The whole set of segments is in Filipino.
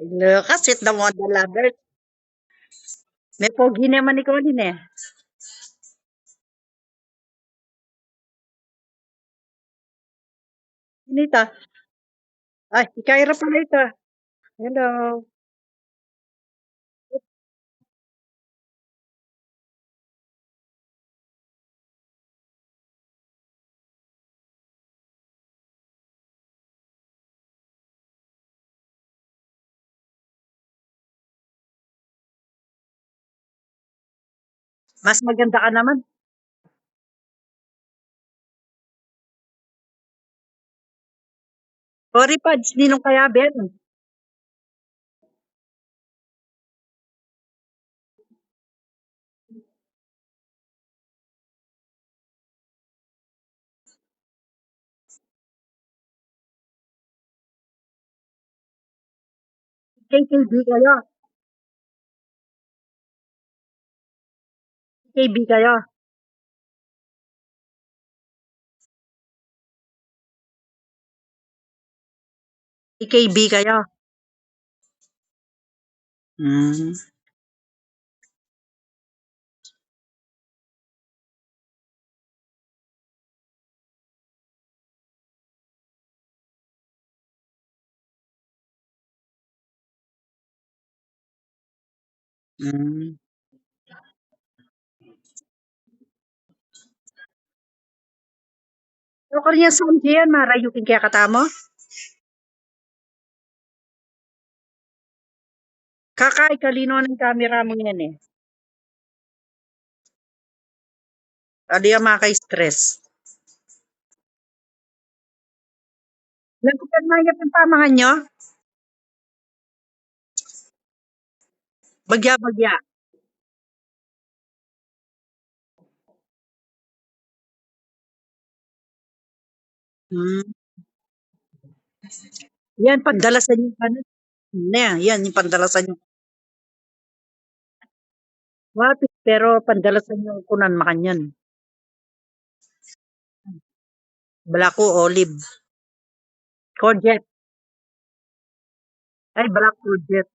Look, sweet the model lover. May pogi naman ikaw din eh. Sino ito? Ay, si Kyra pala ito. Hello. Mas maganda ka naman. Sorry, Pads. Ninong kaya, Ben? KKB kayo. KKB kayo. KKB kayo. Hmm. Hmm. So, kanya sound yan, marayukin kaya katamo? Kakay, kalino ng camera mo yan eh. Adi yung maka-stress. Nagkupan na yung pamangan nyo? Bagya-bagya. Hmm. Yan, pandalasan yung ano. Yan, yung pandalasan yung wapit, pero pandalasan yung kunan makanyan. Black o olive. Courgette. Ay, black courgette.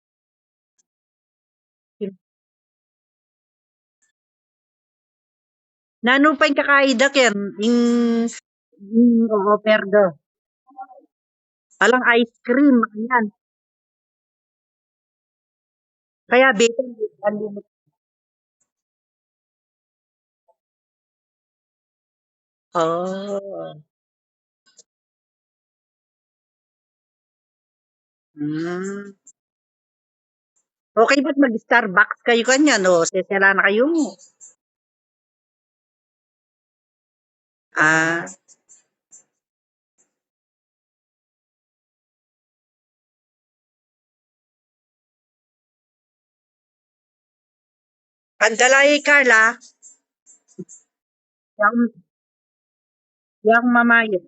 Nano pa yung kakaidak yan. Oo, perdo. Alang ice cream. Yan. Kaya bacon, unlimited. Oh. Hmm. Okay ba't mag-Starbucks kayo kanya, no? Sesela na kayo. Ah, Pandalay, Carla. Yang mamayo.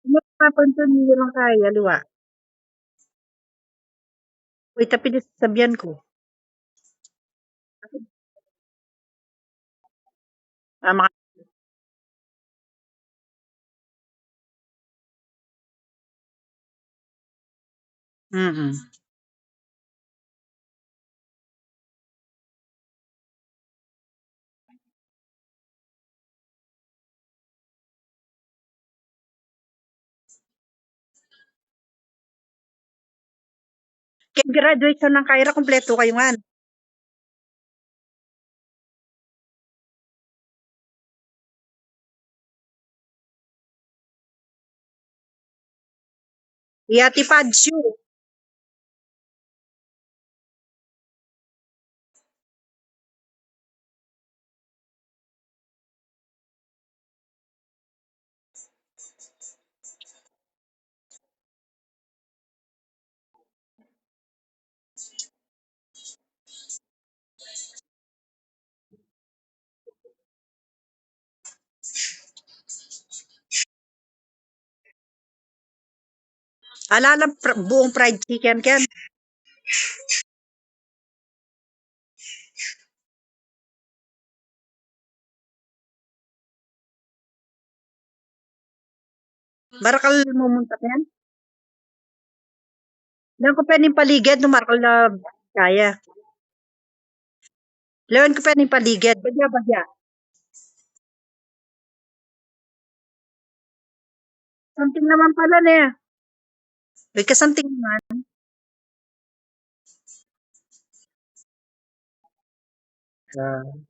Ano pa punto niyo lang kaya, luwa? Wait, tapi sabihan ko. Ah, mm. Kaya graduation ng Kyra, kompleto kayo nga. Iyati Padsyo. Alala, buong fried chicken, Ken. Barakal mumunta yan? Ilan ko pwedeng paligid no Barakal na kaya. Leon ko pwedeng paligid. Bagya, bagya. Something naman pala na eh. May kasanting naman. Ah.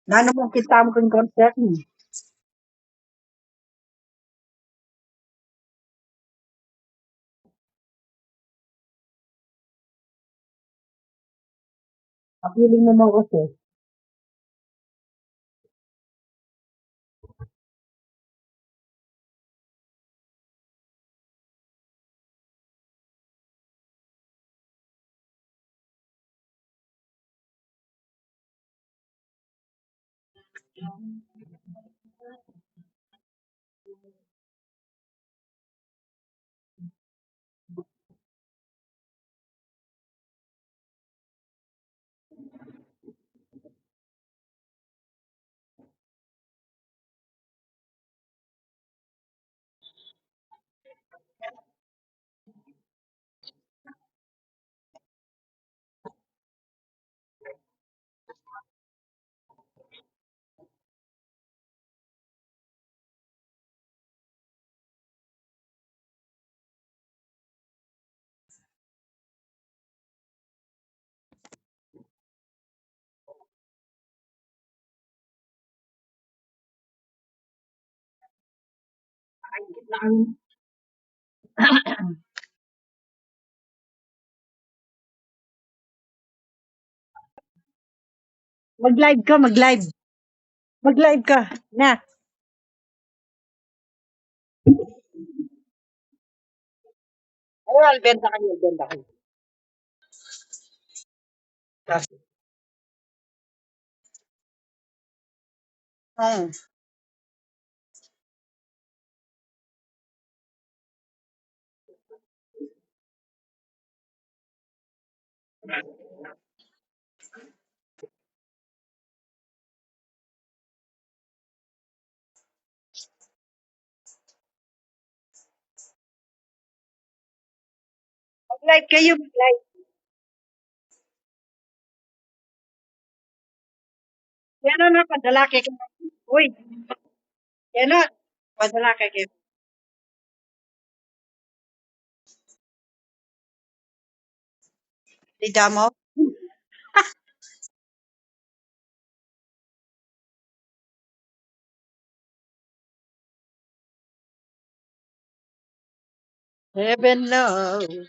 Nano mo kita mo kung concert mo. Kapiling mo mo kasi. Mag-live ka, mag-live. Mag-live ka. Na. Ay, albenta kayo, albenta kayo. Hmm. Mag-live kayo, mag-live. Yan na, padala kay kayo. Uy, yan na. Padala kay kayo. Di damo. Heaven knows.